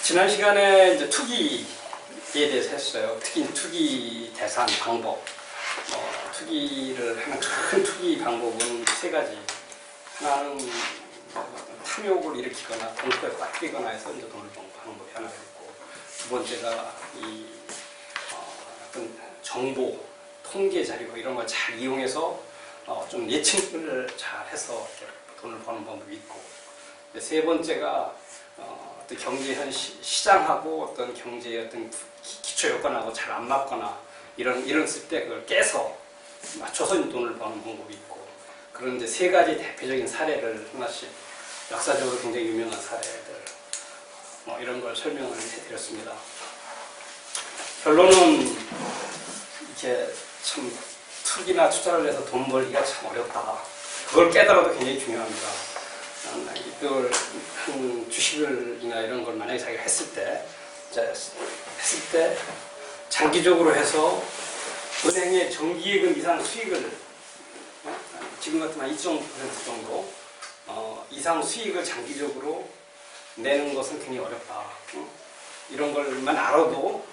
지난 시간에 이제 투기에 대해서 했어요. 특히 투기 대상 방법. 투기를 하는 큰 투기 방법은 세 가지. 하나는 탐욕을 일으키거나 돈에 꽉끼거나 해서 이제 돈을 버는 방법이 하나가 있고, 두 번째가 어떤 정보, 통계 자료 이런 걸 잘 이용해서 좀 예측을 잘 해서 돈을 버는 방법이 있고, 세 번째가 어떤 경제 현 시장하고 어떤 경제의 어떤 기초 여건하고 잘 안 맞거나 이랬을 때 그걸 깨서 맞춰서 돈을 버는 방법이 있고, 그런 이제 세 가지 대표적인 사례를 하나씩 역사적으로 굉장히 유명한 사례들 이런 걸 설명을 해드렸습니다. 결론은 이렇게 참 투기나 투자를 해서 돈 벌기가 참 어렵다. 그걸 깨달아도 굉장히 중요합니다. 이걸 주식을이나 이런 걸 만약에 자기가 했을 때 장기적으로 해서 은행의 정기예금 이상 수익을 지금 같으면 2.5% 정도 이상 수익을 장기적으로 내는 것은 굉장히 어렵다. 이런 걸만 알아도,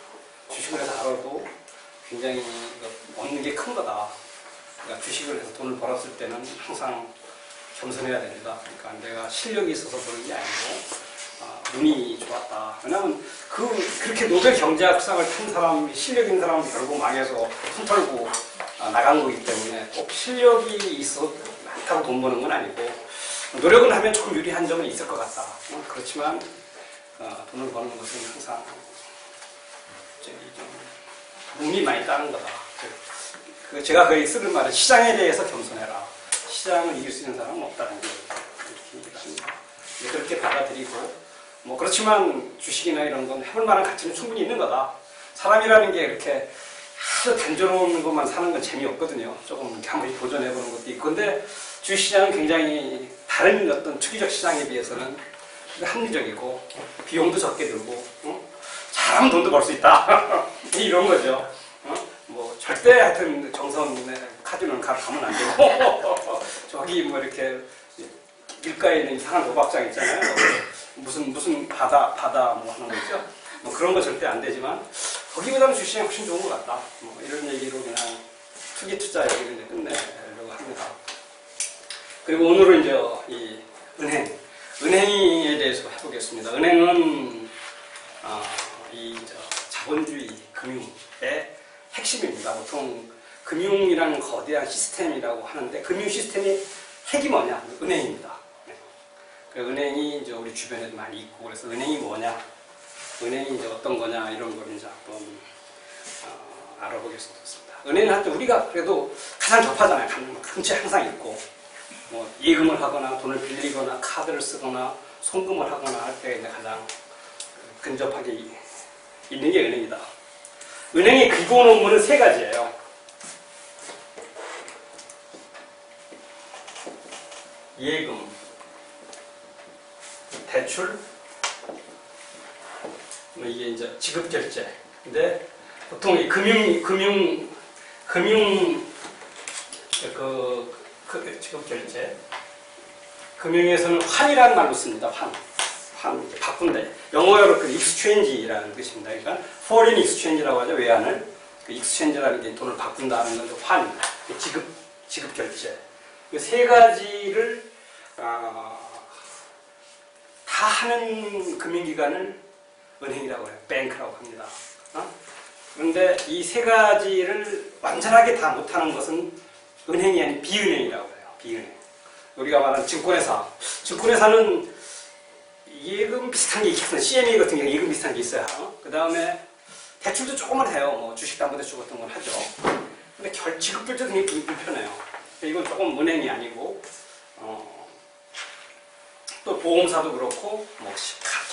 주식을 해서 알아도 굉장히 얻는 게 큰 거다. 그러니까 주식을 해서 돈을 벌었을 때는 항상 겸손해야 됩니다. 그러니까 내가 실력이 있어서 버는 게 아니고 운이 좋았다. 왜냐하면 그렇게 노벨 경제학상을 탄 사람, 실력 있는 사람은 결국 망해서 손 털고 나간 거기 때문에 꼭 실력이 있어 많다고 돈 버는 건 아니고, 노력을 하면 조금 유리한 점은 있을 것 같다. 그렇지만 돈을 버는 것은 항상 좀 운이 많이 따른 거다. 제가 거의 쓰는 말은 시장에 대해서 겸손해라. 시장을 이길 수 있는 사람은 없다는 걸 이렇게 얘기를 합니다. 그렇게 받아들이고, 그렇지만 주식이나 이런 건 해볼 만한 가치는 충분히 있는 거다. 사람이라는 게 이렇게 아주 단조로운 것만 사는 건 재미없거든요. 조금 이렇게 한번 도전해보는 것도 있고, 근데 주식시장은 굉장히 다른 어떤 투기적 시장에 비해서는 합리적이고, 비용도 적게 들고, 잘하면 돈도 벌 수 있다. 이런 거죠. 절대 하여튼 정선에 카지노는 가면 안 되고, 저기 이렇게 길가에 있는 이상한 도박장 있잖아요. 무슨 바다 하는 거 있죠. 그런 거 절대 안 되지만 거기보다는 주식이 훨씬 좋은 것 같다. 이런 얘기로 그냥 투기 투자 얘기를 이제 끝내려고 합니다. 그리고 오늘은 이제 이 은행에 대해서 해보겠습니다. 은행은 이 자본주의 금융의 핵심입니다. 보통 금융이라는 거대한 시스템이라고 하는데, 금융 시스템의 핵이 뭐냐? 은행입니다. 은행이 이제 우리 주변에도 많이 있고, 그래서 은행이 뭐냐? 은행이 이제 어떤 거냐? 이런 걸 이제 한번 알아보겠습니다. 은행은 하여튼 우리가 그래도 가장 접하잖아요. 근처에 항상 있고, 예금을 하거나 돈을 빌리거나 카드를 쓰거나 송금을 하거나 할 때 가장 근접하게 있는 게 은행이다. 은행의 기본 업무는 세 가지예요. 예금, 대출, 이게 이제 지급결제. 근데 보통 이 지급결제. 금융에서는 환이라는 말로 씁니다. 환, 바꾼데. 영어로 exchange라는 뜻입니다. 그러니까 foreign exchange라고 하죠. 외환을. exchange라는 게 돈을 바꾼다는 건데, 환, 지급결제. 이 세 가지를 다 하는 금융기관을 은행이라고 해요. 뱅크라고 합니다. 그런데 이 세 가지를 완전하게 다 못하는 것은 은행이 아닌 비은행이라고 해요. 비은행. 우리가 말하는 증권회사는 예금 비슷한 게 있거든요. CME 같은 경우 예금 비슷한 게 있어요. 그 다음에 대출도 조금은 해요. 주식담보대출 같은 건 하죠. 근데 지급결제도 굉장히 불편해요. 이건 조금 은행이 아니고, 또 보험사도 그렇고,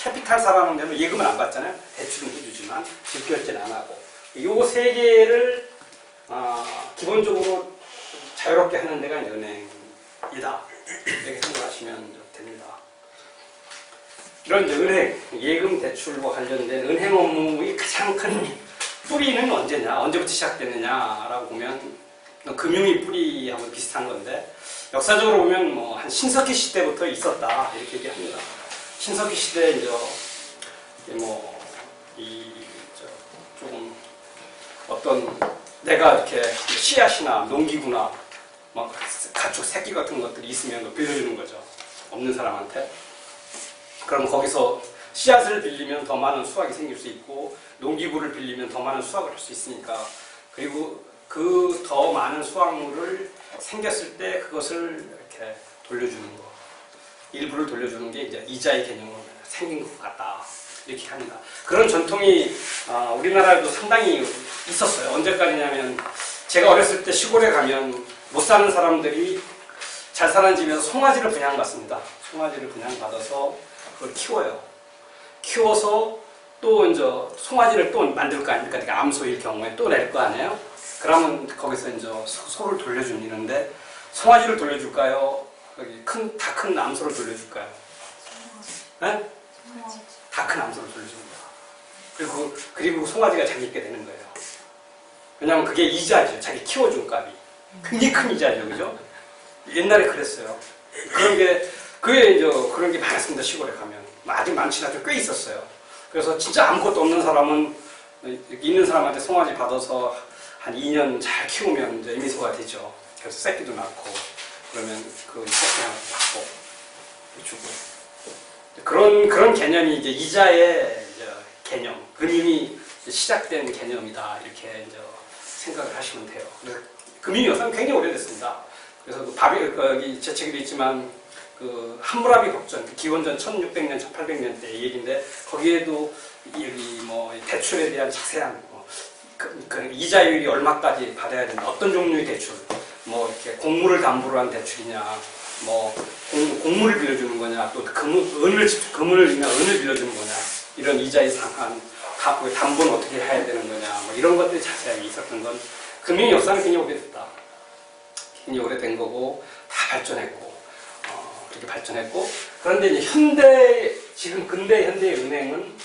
캐피탈사라는 데는 예금은 안 받잖아요. 대출은 해주지만 지급결제는 안 하고. 요 세 개를 기본적으로 자유롭게 하는 데가 은행이다. 이렇게 생각하시면 됩니다. 이런 이제 은행, 예금, 대출과 관련된 은행 업무의 가장 큰 뿌리는 언제부터 시작됐느냐라고 보면, 금융의 뿌리하고 비슷한 건데, 역사적으로 보면 한 신석기 시대부터 있었다 이렇게 얘기합니다. 신석기 시대 이제 조금 어떤 내가 이렇게 씨앗이나 농기구나 막 가축 새끼 같은 것들이 있으면 빌려주는 거죠. 없는 사람한테. 그럼 거기서 씨앗을 빌리면 더 많은 수확이 생길 수 있고 농기구를 빌리면 더 많은 수확을 할 수 있으니까 그리고 그 더 많은 수확물을 생겼을 때 그것을 이렇게 돌려주는 거. 일부를 돌려주는 게 이제 이자의 개념으로 생긴 것 같다. 이렇게 합니다. 그런 전통이 우리나라에도 상당히 있었어요. 언제까지냐면 제가 어렸을 때 시골에 가면 못 사는 사람들이 잘 사는 집에서 송아지를 분양받습니다. 송아지를 분양받아서 그걸 키워요. 키워서 또 이제 송아지를 또 만들 거 아닙니까? 그러니까 암소일 경우에 또 낼 거 아니에요? 그러면 거기서 이제 소를 돌려주는데 송아지를 돌려줄까요? 다 큰 암소를 돌려줄까요? 네? 다 큰 암소를 돌려줍니다. 그리고 송아지가 재밌게 되는 거예요. 왜냐하면 그게 이자죠. 자기 키워준 값이. 굉장히 큰 이자죠. 그죠? 옛날에 그랬어요. 그런 게 많았습니다. 시골에 가면. 아직 많지는 않죠. 꽤 있었어요. 그래서 진짜 아무것도 없는 사람은, 있는 사람한테 송아지 받아서 한 2년 잘 키우면 이제 에미소가 되죠. 그래서 새끼도 낳고, 그러면 그 새끼 하나 받고, 주고. 그런 개념이 이제 이자의 개념, 은임이 시작된 개념이다. 이렇게 이제 생각을 하시면 돼요. 금융 역사는 굉장히 오래됐습니다. 그래서 여기 제 책에도 있지만 그 함무라비 법전, 기원전 1600년, 1800년 때 얘기인데 거기에도 여기 뭐 대출에 대한 자세한 그 이자율이 얼마까지 받아야 된다, 어떤 종류의 대출, 뭐 이렇게 공물을 담보로 한 대출이냐, 뭐 공물을 빌려주는 거냐, 또 은을 빌려주는 거냐, 이런 이자의 상한, 담보는 어떻게 해야 되는 거냐, 뭐 이런 것들이 자세하게 있었던 건 금융 역사는 굉장히 오래됐다. 굉장히 오래된 거고 다 발전했고 그렇게 발전했고 그런데 이제 지금 근대 현대 은행은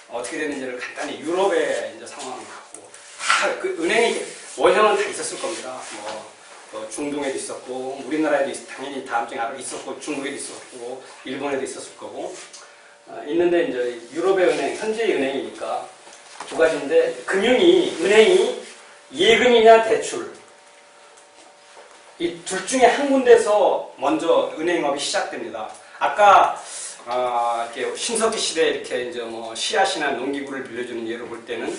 어떻게 되는지를 간단히 유럽의 이제 상황을 갖고 다 그 은행이 원형은 다 있었을 겁니다. 중동에도 있었고 우리나라에도 당연히 다음 주에 있었고 중국에도 있었고 일본에도 있었을 거고 있는데 이제 유럽의 은행, 현재의 은행이니까 두 가지인데 은행이 예금이냐 대출 이 둘 중에 한 군데서 먼저 은행업이 시작됩니다. 아까 이렇게 신석기 시대에 이렇게 이제 뭐 씨앗이나 농기구를 빌려주는 예로 볼 때는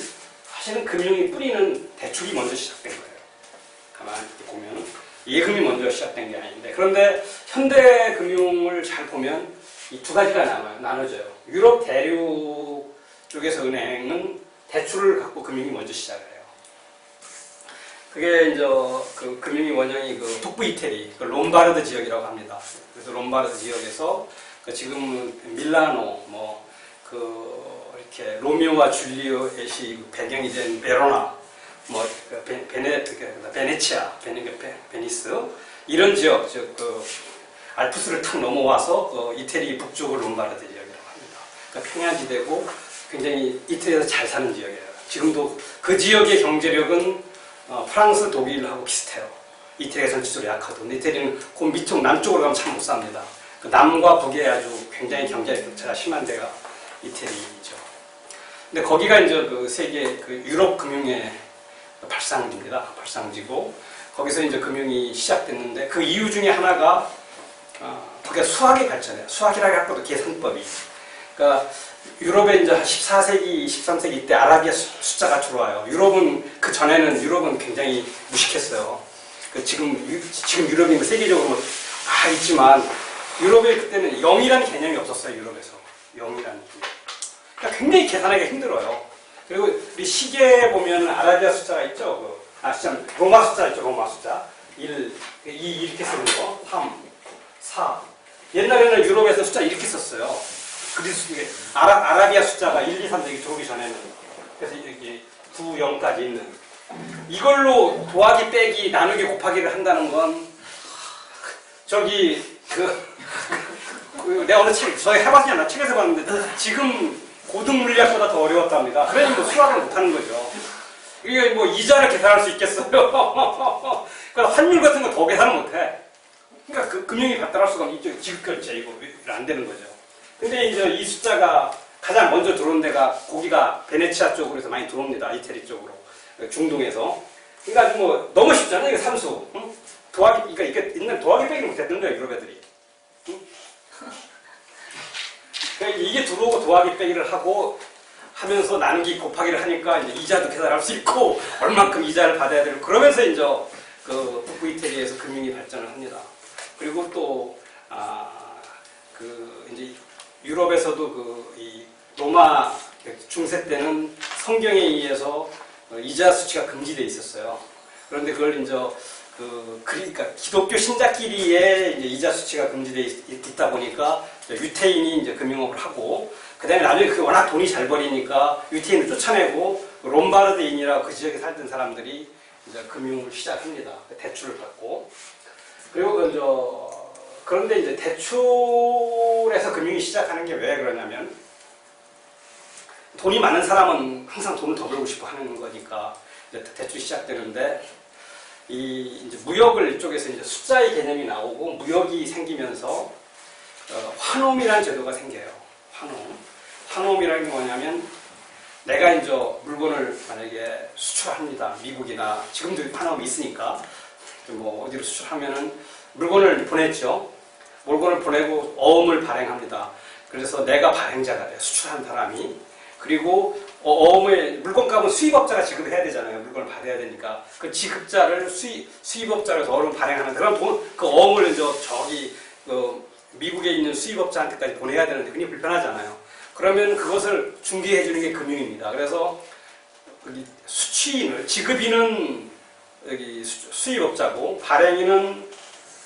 사실은 금융의 뿌리는 대출이 먼저 시작된 거예요. 가만히 보면 예금이 먼저 시작된 게 아닌데 그런데 현대 금융을 잘 보면 이 두 가지가 나눠져요. 유럽 대륙 쪽에서 은행은 대출을 갖고 금융이 먼저 시작을 해요. 그게 이제 그 금융의 원형이 그 북부 이태리, 그 롬바르드 지역이라고 합니다. 그래서 롬바르드 지역에서 지금 밀라노, 이렇게 로미오와 줄리엣이 배경이 된 베로나, 베네치아, 베니스 이런 지역, 즉 알프스를 탁 넘어와서 이태리 북쪽을 롬바르드 지역이라고 합니다. 그러니까 평야지대고 굉장히 이태리에서 잘 사는 지역이에요. 지금도 그 지역의 경제력은 프랑스, 독일하고 비슷해요. 이태리가 전체적으로 약하도. 이태리는 그 밑쪽 남쪽으로 가면 참 못 삽니다. 그 남과 북에 아주 굉장히 경제 격차가 심한 데가 이태리죠. 근데 거기가 이제 그 세계 그 유럽 금융의 발상지입니다. 발상지고 거기서 이제 금융이 시작됐는데 그 이유 중에 하나가 그게 수학의 발전이에요. 수학이라고 할것도 계산법이. 그러니까 유럽에 이제 14세기, 13세기 이때 아라비아 숫자가 들어와요. 그 전에는 유럽은 굉장히 무식했어요. 지금 유럽이 뭐 세계적으로 있지만 유럽에 그때는 0이라는 개념이 없었어요. 유럽에서 0이라는 개념. 그러니까 굉장히 계산하기가 힘들어요. 그리고 우리 시계에 보면 아라비아 숫자가 있죠. 로마 숫자 있죠. 로마 숫자 1, 2 이렇게 쓰는 거 3, 4. 옛날에는 유럽에서 숫자 이렇게 썼어요. 그리스 이게 아라비아 숫자가 1, 2, 3 되기 들어오기 전에는 그래서 이렇게 9, 0까지 있는 이걸로 더하기, 빼기, 나누기, 곱하기를 한다는 건 내가 어느 저희 해봤지 않나 책에서 봤는데 지금 고등 물리학보다 더 어려웠답니다. 그러니 수학을 못하는 거죠. 이게 이자를 계산할 수 있겠어요? 그러니까 환율 같은 거 더 계산을 못해. 그러니까 금융이 발달할 수가 없는 이쪽 지급결제 이거 안 되는 거죠. 근데 이제 이 숫자가 가장 먼저 들어온 데가 고기가 베네치아 쪽으로 해서 많이 들어옵니다. 이태리 쪽으로. 중동에서. 그러니까 뭐 너무 쉽잖아요. 이게 산수. 응? 더하기, 그러니까 이게 옛날 더하기 빼기를 못했던 거예요. 유럽 애들이. 응? 그러니까 이게 들어오고 더하기 빼기를 하고 하면서 나누기 곱하기를 하니까 이제 이자도 계산할 수 있고 얼만큼 이자를 받아야 되고 그러면서 이제 그 북부 이태리에서 금융이 발전을 합니다. 그리고 또 그 이제 유럽에서도 이 로마 중세 때는 성경에 의해서 이자 수치가 금지되어 있었어요. 그런데 그걸 이제 그러니까 기독교 신자끼리의 이제 이자 수치가 금지되어 있다 보니까 유태인이 이제 금융업을 하고 그다음에 나중에 그 워낙 돈이 잘 벌이니까 유태인을 쫓아내고 롬바르드인이라고 그 지역에 살던 사람들이 이제 금융을 시작합니다. 대출을 받고 그리고 그런데 이제 대출에서 금융이 시작하는 게 왜 그러냐면 돈이 많은 사람은 항상 돈을 더 벌고 싶어 하는 거니까 이제 대출이 시작되는데 이제 무역을 이쪽에서 이제 숫자의 개념이 나오고 무역이 생기면서 환홈이라는 제도가 생겨요. 환홈이라는 게 뭐냐면 내가 이제 물건을 만약에 수출합니다. 미국이나 지금도 환홈이 있으니까 뭐 어디로 수출하면은 물건을 보냈죠. 물건을 보내고 어음을 발행합니다. 그래서 내가 발행자가 돼요. 수출한 사람이. 그리고 어음의 물건값은 수입업자가 지급해야 되잖아요. 물건을 받아야 되니까. 그 지급자를 수입업자로 어음 발행하는 그런 그 어음을 이제 저기 미국에 있는 수입업자한테까지 보내야 되는데 그게 불편하잖아요. 그러면 그것을 중개해 주는 게 금융입니다. 그래서 수취인을 지급인은 여기 수입업자고 발행인은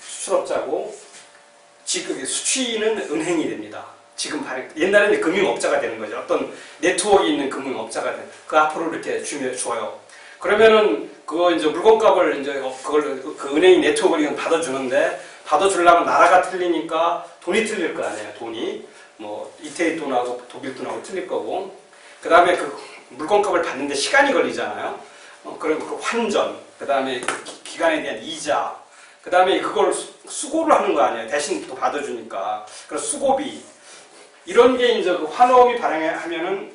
수출업자고 수취인은 은행이 됩니다. 지금 옛날에는 금융업자가 되는 거죠. 어떤 네트워크에 있는 금융업자가 되는. 그 앞으로 이렇게 줘요. 그러면은 그거 이제 물건값을 이제 그걸 그 은행이 네트워크를 받아주는데 받아주려면 나라가 틀리니까 돈이 틀릴 거 아니에요. 돈이 뭐 이태리 돈하고 독일 돈하고 틀릴 거고. 그 다음에 그 물건값을 받는데 시간이 걸리잖아요. 그럼 그 환전, 그 다음에 그 기간에 대한 이자, 그 다음에 그걸 수고를 하는 거 아니에요. 대신 또 받아주니까. 그래서 수고비. 이런 게 이제 그 환호음이 발행하면은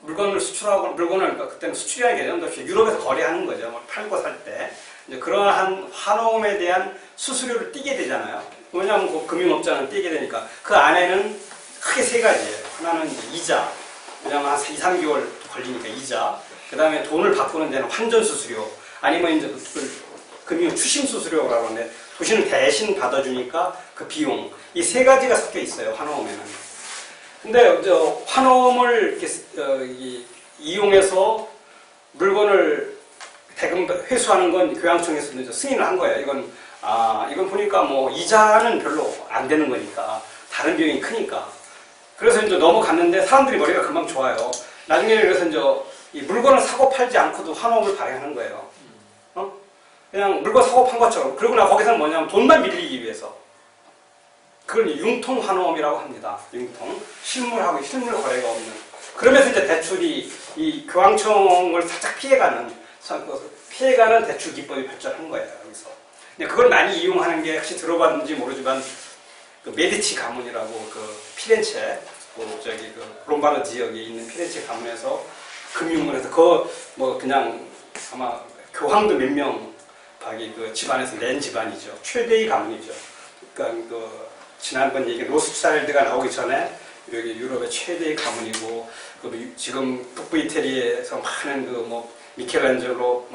물건을 수출하고, 그러니까 그때는 수출이라는 개념도 없이 유럽에서 거래하는 거죠. 뭐 팔고 살 때. 이제 그러한 환호음에 대한 수수료를 띄게 되잖아요. 왜냐하면 그 금융업자는 띄게 되니까. 그 안에는 크게 세 가지예요. 하나는 이제 이자. 왜냐하면 한 2, 3개월 걸리니까 이자. 그 다음에 돈을 바꾸는 데는 환전 수수료. 아니면 이제 금융 추심 수수료라고 하는데 도시는 대신 받아주니까 그 비용. 이 세 가지가 섞여 있어요. 환호음에는. 근데 환호음을 이렇게 이용해서 물건을 대금 회수하는 건 교양청에서 이제 승인을 한 거예요. 이건 보니까 뭐 이자는 별로 안 되는 거니까 다른 비용이 크니까. 그래서 이제 넘어갔는데 사람들이 머리가 금방 좋아요. 나중에 그래서 이제 이 물건을 사고 팔지 않고도 환호음을 발행하는 거예요. 그냥 물건 사고 판 것처럼. 그리고 거기서는 뭐냐면 돈만 밀리기 위해서. 그걸 융통 환호음이라고 합니다. 융통. 실물하고 실물 거래가 없는. 그러면서 이제 대출이 이 교황청을 살짝 피해가는 대출 기법이 발전한 거예요. 여기서. 근데 그걸 많이 이용하는 게 혹시 들어봤는지 모르지만 그 메디치 가문이라고 그 피렌체, 롬바르 지역에 있는 피렌체 가문에서 금융을 해서 뭐 그냥 아마 교황도 몇 명 그 집안에서 낸 집안이죠. 최대의 가문이죠. 그러니까 지난번 얘기 로스차일드가 나오기 전에 여기 유럽의 최대의 가문이고 지금 북부 이태리에서 많은 미켈란젤로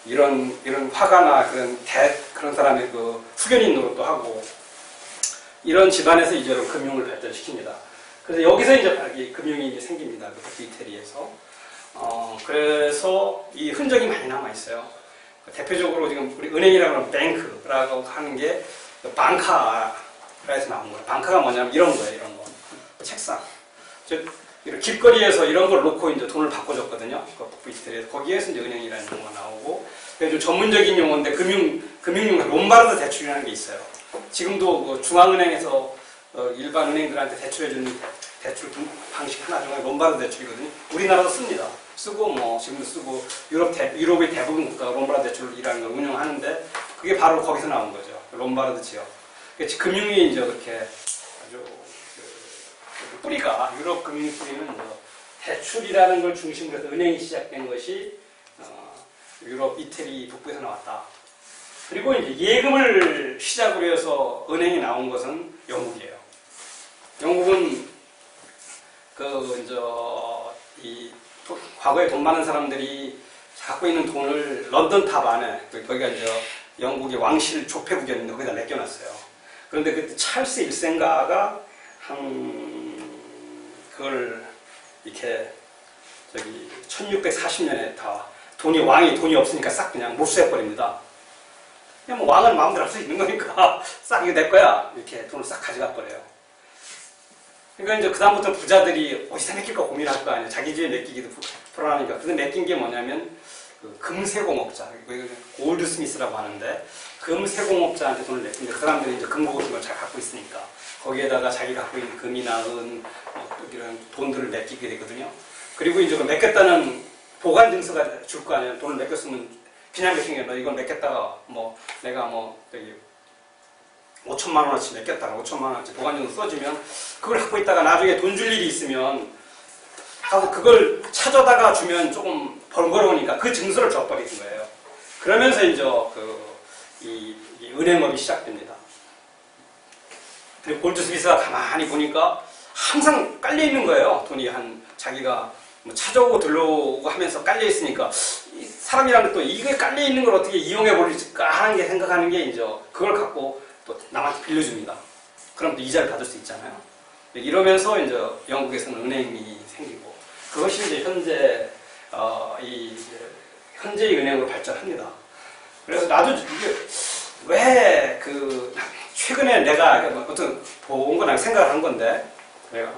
이런 화가나 그런 사람의 후견인 노릇도 하고 이런 집안에서 이제 금융을 발전시킵니다. 그래서 여기서 이제 금융이 이제 생깁니다. 북부 이태리에서. 그래서 이 흔적이 많이 남아 있어요. 대표적으로 지금 우리 은행이라고 하는 뱅크라고 하는 게 방카에서 나온 거예요. 방카가 뭐냐면 이런 거예요. 이런 거. 책상. 이런 길거리에서 이런 걸 놓고 이제 돈을 바꿔줬거든요. 북부 이태리에서. 거기에서 이제 은행이라는 용어가 나오고. 좀 전문적인 용어인데 금융용 롬바르드 대출이라는 게 있어요. 지금도 중앙은행에서 일반 은행들한테 대출해주는 대출 방식 하나 중에 롬바르드 대출이거든요. 우리나라도 씁니다. 쓰고 지금도 쓰고 유럽의 대부분 국가가 롬바르드 대출이라는 걸 운영하는데 그게 바로 거기서 나온 거죠. 롬바르드 지역. 금융이 이제 그렇게 아주 뿌리가 유럽 금융 뿌리는 대출이라는 걸 중심으로 해서 은행이 시작된 것이 유럽 이태리 북부에서 나왔다. 그리고 이제 예금을 시작으로 해서 은행이 나온 것은 영국이에요. 영국은 과거에 돈 많은 사람들이 갖고 있는 돈을 런던 탑 안에, 거기가 이제 영국의 왕실 조폐국이었는데 거기다 맡겨놨어요. 그런데 그때 찰스 1세인가가 그걸 이렇게 1640년에 다 왕이 돈이 없으니까 싹 그냥 몰수해버립니다. 그냥 뭐 왕은 마음대로 할 수 있는 거니까 싹 이거 내 거야 이렇게 돈을 싹 가져가 버려요. 그러니까 이제 그다음부터 부자들이 어디서 맡길까 고민할 거 아니에요. 자기 집에 맡기기도 불안하니까. 근데 맡긴 게 뭐냐면 그 금세공업자, 골드스미스라고 하는데 금세공업자한테 돈을 맡긴데 그 사람들이 이제 금고 같은 걸 잘 갖고 있으니까 거기에다가 자기 갖고 있는 금이나 은 이런 돈들을 맡기게 되거든요. 그리고 이제 맡겼다는 보관 증서가 줄 거 아니에요. 돈을 맡겼으면 그냥 맡긴 게 아니라 이걸 맡겼다가 내가 5천만 원어치 맡겼다가 5천만 원어치 보관 증서 써주면 그걸 갖고 있다가 나중에 돈 줄 일이 있으면 가서 그걸 찾아다가 주면 조금 번거로우니까 그 증서를 줘버리는 거예요. 그러면서 이제 이 은행업이 시작됩니다. 그리고 골드스미스가 가만히 보니까 항상 깔려 있는 거예요. 돈이 자기가 찾아오고 들러오고 하면서 깔려 있으니까 사람이라는 또 이게 깔려 있는 걸 어떻게 이용해 버릴까 하는 게 생각하는 게 이제 그걸 갖고 또 남한테 빌려줍니다. 그럼 또 이자를 받을 수 있잖아요. 이러면서 이제 영국에서는 은행이 생기고 그것이 이제 현재의 은행으로 발전합니다. 그래서 나도 이게 왜 최근에 내가 어떤 본 거나 생각을 한 건데 내가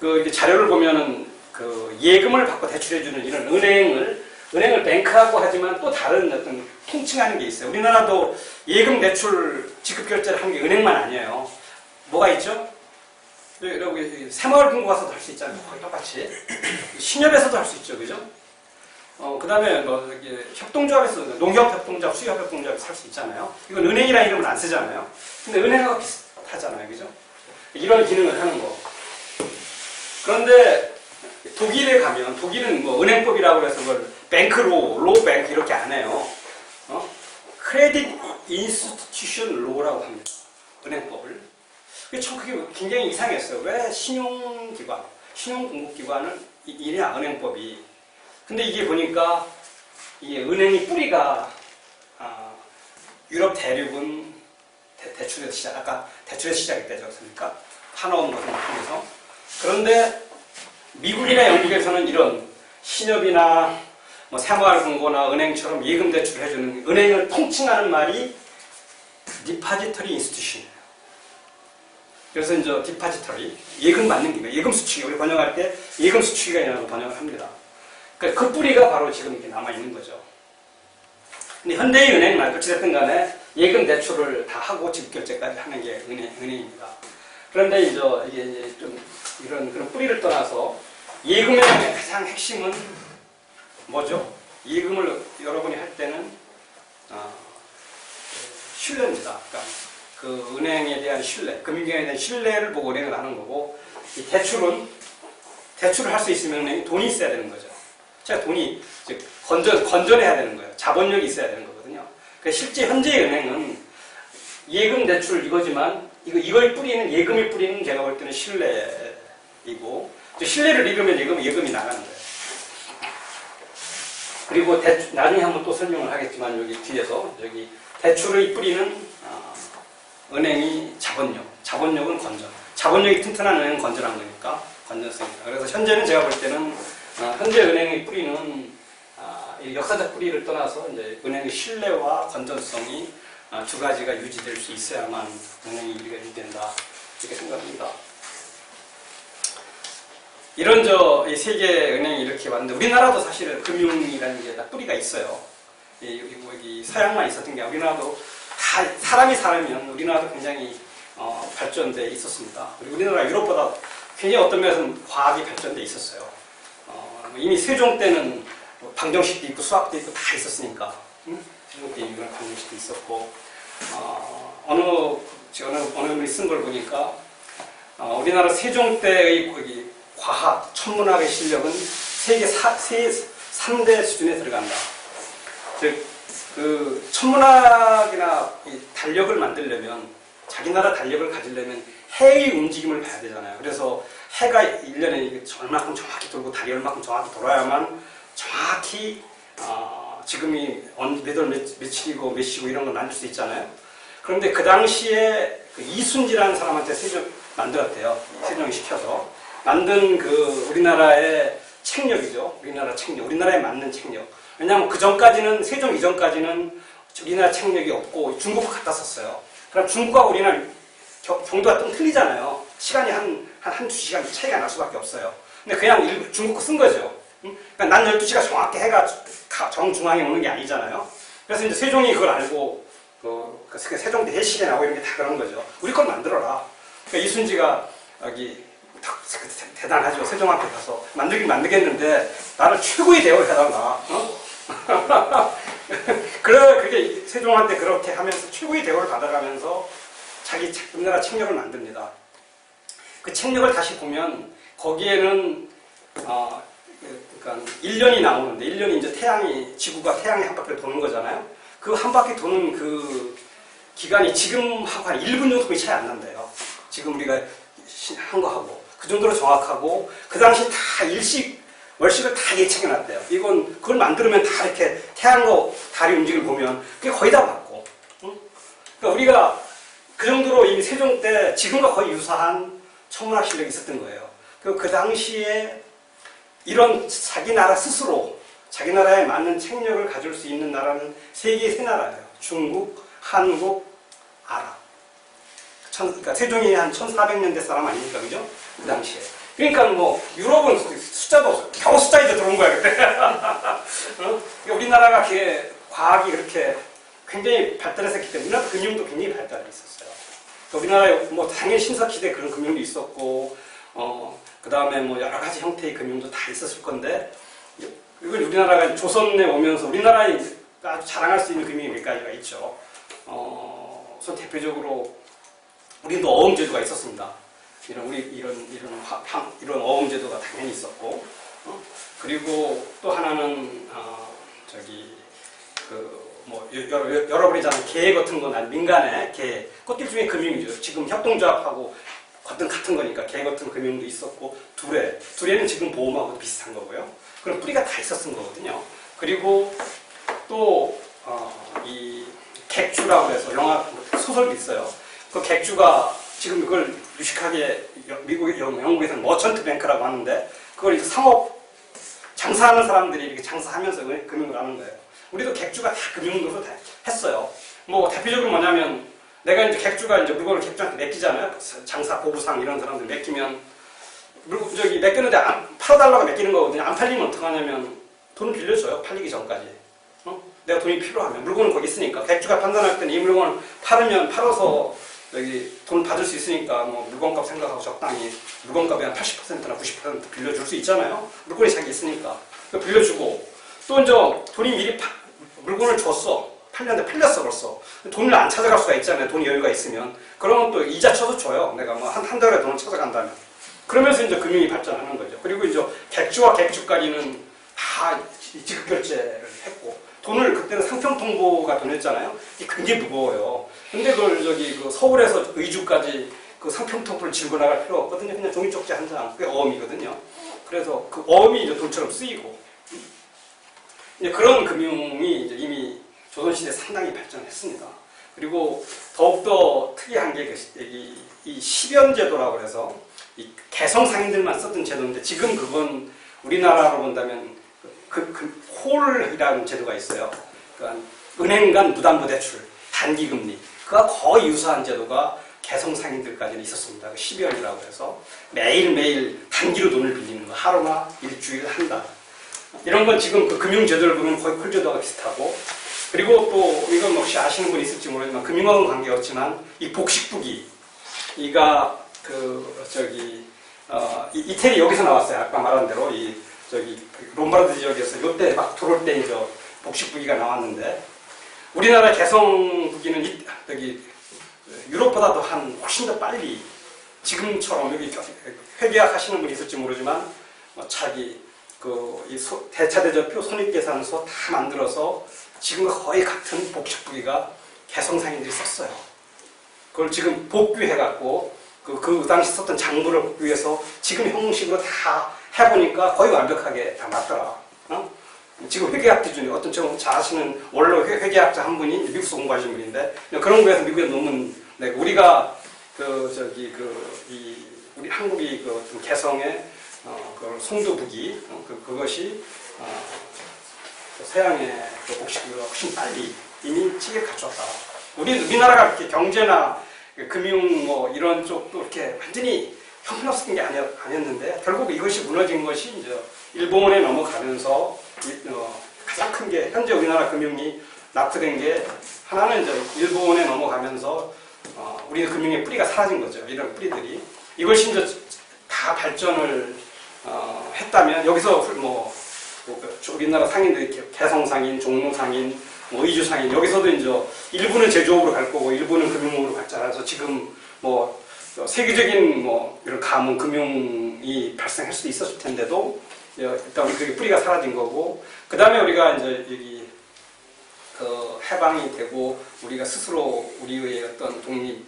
이렇게 자료를 보면은 예금을 받고 대출해주는 이런 은행을 뱅크라고 하지만 또 다른 어떤 통칭하는 게 있어요. 우리나라도 예금 대출 지급 결제를 하는 게 은행만 아니에요. 뭐가 있죠? 여러분 새마을금고 가서도 할 수 있잖아요. 거의 똑같이 신협에서도 할 수 있죠, 그죠? 그 다음에 협동조합에서 농협협동조합, 수협협동조합에서 할 수 있잖아요. 이건 은행이라는 이름을 안 쓰잖아요. 근데 은행하고 비슷하잖아요, 그죠? 이런 기능을 하는 거. 그런데 독일에 가면 독일은 은행법이라고 해서 그걸 뱅크로 뱅크 이렇게 안 해요. 크레딧 인스티튜션 로라고 합니다. 은행법을. 그게 굉장히 이상했어요. 왜 신용공급기관은 이래야 은행법이. 근데 이게 보니까 이게 은행의 뿌리가 유럽 대륙은 아까 대출에서 시작했다지 않습니까? 판호금 같은 걸 통해서. 그런데 미국이나 영국에서는 이런 신협이나 새마을금고나 은행처럼 예금 대출을 해주는 은행을 통칭하는 말이 디파지터리 인스티튜션이에요. 그래서 이제 디파지터리 예금 받는 기관, 예금 수취기 우리 번역할 때 예금 수취기관이라고 번역을 합니다. 그러니까 그 뿌리가 바로 지금 이렇게 남아 있는 거죠. 근데 현대의 은행은 어찌됐든 간에 예금 대출을 다 하고 지급 결제까지 하는 게 은행입니다. 그런데 이제 이게 좀 이런 그런 뿌리를 떠나서 예금의 가장 핵심은 뭐죠? 예금을 여러분이 할 때는 신뢰입니다. 그러니까 그 은행에 대한 신뢰, 금융기관에 대한 신뢰를 보고 은행을 하는 거고, 이 대출을 할 수 있으면 은행이 돈이 있어야 되는 거죠. 제가 돈이 건전해야 되는 거예요. 자본력이 있어야 되는 거거든요. 그러니까 실제 현재의 은행은 예금 대출 이거지만 이거의 뿌리는 예금의 뿌리는 제가 볼 때는 신뢰이고, 신뢰를 잃으면 예금이 나가는 거예요. 그리고 나중에 한번 또 설명을 하겠지만 여기 뒤에서 대출의 뿌리는 은행이 자본력은 건전. 자본력이 튼튼한 은행은 건전한 거니까 건전성입니다. 그래서 현재는 제가 볼 때는 현재 은행의 뿌리는 역사적 뿌리를 떠나서 이제 은행의 신뢰와 건전성이 두 가지가 유지될 수 있어야만 은행이 우리가 유지된다 이렇게 생각합니다. 이런 이 세계 은행이 이렇게 왔는데 우리나라도 사실은 금융이라는 게 다 뿌리가 있어요. 여기 서양만 있었던 게 우리나라도 다 사람이면 우리나라도 굉장히 발전돼 있었습니다. 그리고 우리나라 유럽보다 굉장히 어떤 면에서는 과학이 발전돼 있었어요. 이미 세종 때는 방정식도 있고 수학도 있고 다 있었으니까 세종 때 이런 방정식도 있었고 어느 분이 쓴 걸 보니까 우리나라 세종 때의 거기 과학, 천문학의 실력은 세계 3대 수준에 들어간다. 즉, 그 천문학이나 이 달력을 만들려면, 자기 나라 달력을 가지려면 해의 움직임을 봐야 되잖아요. 그래서 해가 1년에 얼마큼 정확히 돌고 달이 얼마큼 정확히 돌아야만 정확히 지금이 몇 월 며칠이고 몇 시고 이런 걸 만들 수 있잖아요. 그런데 그 당시에 그 이순지라는 사람한테 세종 만들었대요. 세종이 시켜서 만든 그 우리나라의 책력이죠. 우리나라 책력, 우리나라에 맞는 책력. 왜냐하면 그 전까지는, 세종 이전까지는 우리나라 책력이 없고 중국과 갖다 썼어요. 그럼 중국하고 우리나라 경도가 좀 틀리잖아요. 시간이 한두 시간 차이가 날 수밖에 없어요. 근데 그냥 중국 거 쓴 거죠. 그러니까 난 12시가 정확히 해가 정중앙에 오는 게 아니잖아요. 그래서 이제 세종이 그걸 알고, 세종 때 해시계 나오고 이런 게 다 그런 거죠. 우리 걸 만들어라. 그러니까 이순지가 여기 대단하죠. 세종한테 가서 만들긴 만들겠는데 나를 최고의 대우를 해달라. 그게 세종한테 그렇게 하면서 최고의 대우를 받아가면서 자기 우리나라 책력을 만듭니다. 그 책력을 다시 보면 거기에는 그러니까 1년이 나오는데 1년이 이제 지구가 태양이 한 바퀴 도는 거잖아요. 그 한 바퀴 도는 그 기간이 지금하고 한 1분 정도 차이 안 난대요. 지금 우리가 한 거하고 그 정도로 정확하고 그 당시 다 월식을 다 예측해 놨대요. 그걸 만들면 다 이렇게 태양과 달이 움직임을 보면 그게 거의 다 맞고. 그러니까 우리가 그 정도로 이미 세종 때 지금과 거의 유사한 천문학 실력이 있었던 거예요. 그 당시에 이런 자기 나라 스스로 자기 나라에 맞는 책력을 가질 수 있는 나라는 세계 3나라예요. 중국, 한국, 아랍. 그러니까 세종이 한 1400년대 사람 아닙니까? 그죠? 그 당시에. 그러니까 뭐 유럽은 숫자도 겨우 숫자 이제 들어온 거야 그때. 우리나라가 과학이 그렇게 굉장히 발달했었기 때문에 우리나라 금융도 굉장히 발달해 있었어요. 우리나라에 뭐 당연히 신석시대 그런 금융도 있었고 그 다음에 뭐 여러 가지 형태의 금융도 다 있었을 건데 이걸 우리나라가 조선에 오면서 우리나라에 아주 자랑할 수 있는 금융이 몇 가지가 있죠. 우선 대표적으로 우리도 어음제도가 있었습니다. 이런 어음제도가 당연히 있었고, 그리고 또 하나는 여러분이 잘 아는 개 같은 거나 민간의 개, 그것들 중에 금융이죠. 지금 협동조합하고 같은 거니까 개 같은 금융도 있었고, 두레는 지금 보험하고 비슷한 거고요. 그런 뿌리가 다 있었던 거거든요. 그리고 또 이 객주라고 해서 영화 소설도 있어요. 그 객주가 지금 그걸 유식하게 영국에서는 머천트 뱅크라고 하는데 그걸 이제 상업 장사하는 사람들이 이렇게 장사하면서 금융을 하는 거예요. 우리도 객주가 다 금융으로 다 했어요. 뭐 대표적으로 뭐냐면 내가 이제 객주가 이제 물건을 객주한테 맡기잖아요. 장사 보부상 이런 사람들 맡기면 맡겼는데 팔아달라고 맡기는 거거든요. 안 팔리면 어떡하냐면 돈을 빌려줘요. 팔리기 전까지. 내가 돈이 필요하면 물건은 거기 있으니까 객주가 판단할 때는 이 물건을 팔아서 여기 돈 받을 수 있으니까 뭐 물건값 생각하고 적당히 물건값의 한 80%나 90% 빌려줄 수 있잖아요. 물건이 자기 있으니까 빌려주고 또 이제 돈이 미리 물건을 줬어. 팔렸어 벌써. 돈을 안 찾아갈 수가 있잖아요. 돈이 여유가 있으면. 그러면 또 이자 쳐서 줘요. 내가 뭐 한 달에 돈을 찾아간다면. 그러면서 이제 금융이 발전하는 거죠. 그리고 이제 객주와 객주까지는 다 지급결제를 했고 돈을 그때는 상평통보가 돈이었잖아요. 이게 굉장히 무거워요. 근데 그걸 그 서울에서 의주까지 그 상평통보를 질고 나갈 필요가 없거든요. 그냥 종이 쪽지 한 장, 그게 어음이거든요. 그래서 그 어음이 이제 돈처럼 쓰이고 이제 그런 금융이 이제 이미 조선시대 상당히 발전했습니다. 그리고 더욱더 특이한 게 이 십연제도라고 해서 이 개성상인들만 썼던 제도인데 지금 그건 우리나라로 본다면 홀이라는 제도가 있어요. 그러니까 은행 간 무담보 대출, 단기금리. 그가 거의 유사한 제도가 개성상인들까지는 있었습니다. 12월이라고 해서 매일매일 단기로 돈을 빌리는 거. 하루나 일주일, 한 달. 이런 건 지금 그 금융제도를 보면 거의 콜제도가 비슷하고 그리고 또 이건 혹시 아시는 분 있을지 모르지만 금융하고는 관계없지만 이 복식부기 이가 이태리 여기서 나왔어요. 아까 말한 대로 롬바르드 지역에서 이때 막 들어올 때 이제 복식부기가 나왔는데 우리나라 개성부기는 유럽보다도 훨씬 더 빨리 지금처럼 여기 회계학 하시는 분이 있을지 모르지만 자기 대차대조표 손익계산서 다 만들어서 지금과 거의 같은 복식부기가 개성상인들이 썼어요. 그걸 지금 복귀해갖고 그 당시 썼던 장부를 복귀해서 지금 형식으로 다 해보니까 거의 완벽하게 다 맞더라. 지금 회계학 기준이 어떤 좀 잘하시는 원로 회계학자 한 분이 미국에서 공부하신 분인데 그런 거에서 미국에 논문 내고 우리가 우리 한국이 좀 개성의 그 송도북이 그것이 서양의 복식부기가 훨씬 빨리 이미 체계를 갖췄다. 우리나라가 이렇게 경제나 금융 뭐 이런 쪽도 이렇게 완전히 형편없었던 게 아니었는데 결국 이것이 무너진 것이 이제 일본에 넘어가면서 가장 큰 게 현재 우리나라 금융이 낙후된 게 하나는 이제 일본에 넘어가면서 우리 금융의 뿌리가 사라진 거죠. 이런 뿌리들이 이것이 이제 다 발전을 했다면 여기서 우리나라 상인들이 개성상인, 종로상인, 의주상인 여기서도 이제 일부는 제조업으로 갈 거고 일부는 금융으로 발전해서 지금 세계적인 이런 가문 금융이 발생할 수도 있었을 텐데도 일단 그게 뿌리가 사라진 거고 그 다음에 우리가 이제 여기 해방이 되고 우리가 스스로 우리의 어떤 독립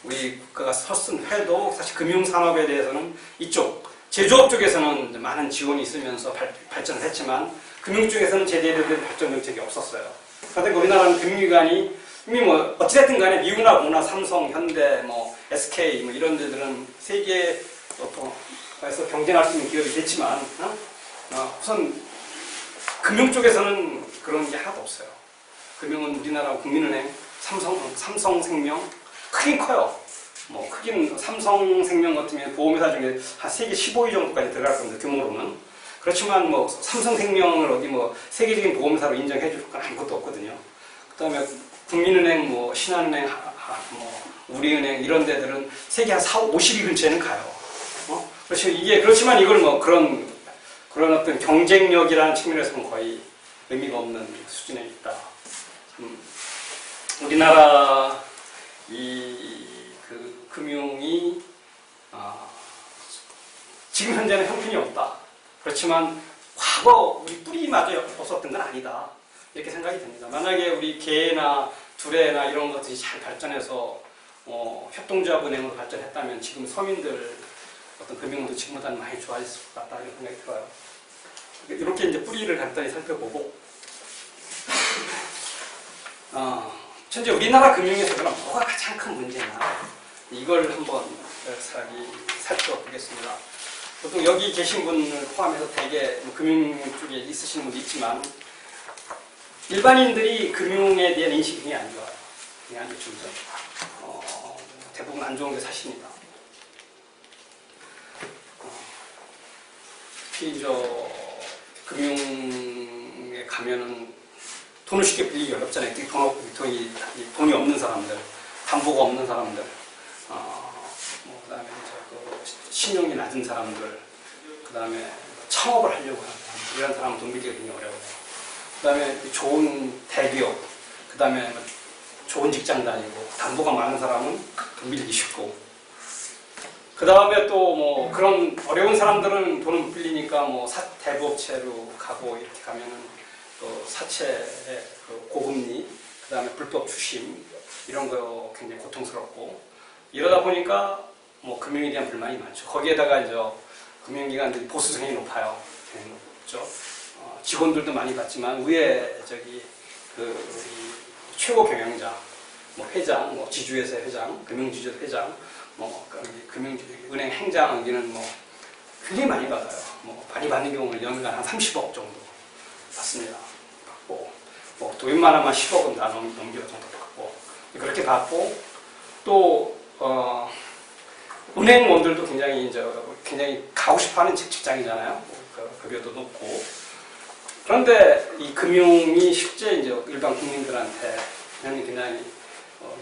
우리 국가가 섰은 해도 사실 금융산업에 대해서는 이쪽 제조업 쪽에서는 많은 지원이 있으면서 발전을 했지만 금융 쪽에서는 제대로 된 발전 정책이 없었어요. 그런데 우리나라는 금융기관이 이미 어찌됐든 간에 미국이나 모나 삼성, 현대, SK 이런 데들은 세계에서 경쟁할 수 있는 기업이 됐지만 우선 금융 쪽에서는 그런 게 하나도 없어요. 금융은 우리나라 국민은행, 삼성생명 크긴 커요. 크긴 삼성생명 같으면 보험회사 중에 한 세계 15위 정도까지 들어갈 겁니다. 규모로는. 그렇지만 삼성생명을 어디 세계적인 보험사로 인정해 줄 건 아무것도 없거든요. 그 다음에 국민은행, 신한은행, 우리은행 이런 데들은 세계 한 50위 근처에는 가요. 그렇지만 이걸 그런 어떤 경쟁력이라는 측면에서는 거의 의미가 없는 수준에 있다. 우리나라 금융이 지금 현재는 형편이 없다. 그렇지만 과거 우리 뿌리마저 없었던 건 아니다. 이렇게 생각이 듭니다. 만약에 우리 개나 두레나 이런 것들이 잘 발전해서 협동조합은행으로 발전했다면 지금 서민들 어떤 금융도 지금보다는 많이 좋아졌을 것 같다 이런 생각이 들어요. 이렇게 이제 뿌리를 간단히 살펴보고 현재 우리나라 금융에서 그럼 뭐가 가장 큰 문제냐 이걸 한번 살펴보겠습니다. 보통 여기 계신 분을 포함해서 대개 금융 쪽에 있으시는 분도 있지만 일반인들이 금융에 대한 인식이 굉장히 안 좋아요. 굉장히 안 좋죠. 대부분 안 좋은 게 사실입니다. 특히 금융에 가면은 돈을 쉽게 빌리기 어렵잖아요. 돈이 없는 사람들, 담보가 없는 사람들, 그다음에 신용이 낮은 사람들, 그다음에 창업을 하려고 하는 사람들, 이런 사람은 돈 빌리기가 굉장히 어려워요. 그다음에 좋은 대기업, 그다음에 좋은 직장 다니고 담보가 많은 사람은 돈 빌리기 쉽고, 그다음에 또 그런 어려운 사람들은 돈을 못 빌리니까 대부업체로 가고 이렇게 가면은 또 사채의 고금리, 그다음에 불법 추심 이런 거 굉장히 고통스럽고 이러다 보니까 금융에 대한 불만이 많죠. 거기에다가 이제 금융기관들이 보수성이 높아요. 높죠. 직원들도 많이 받지만 위에 최고 경영자, 회장, 지주회사 회장, 금융지주 회장, 은행 행장 여기는 굉장히 많이 받아요. 많이 받는 경우는 연간 한 30억 정도 받습니다. 받고 또 웬만하면 10억은 다 넘겨 정도 받고 그렇게 받고 또 은행원들도 굉장히 가고 싶어하는 직장이잖아요. 급여도 높고 그런데 이 금융이 실제 일반 국민들한테 굉장히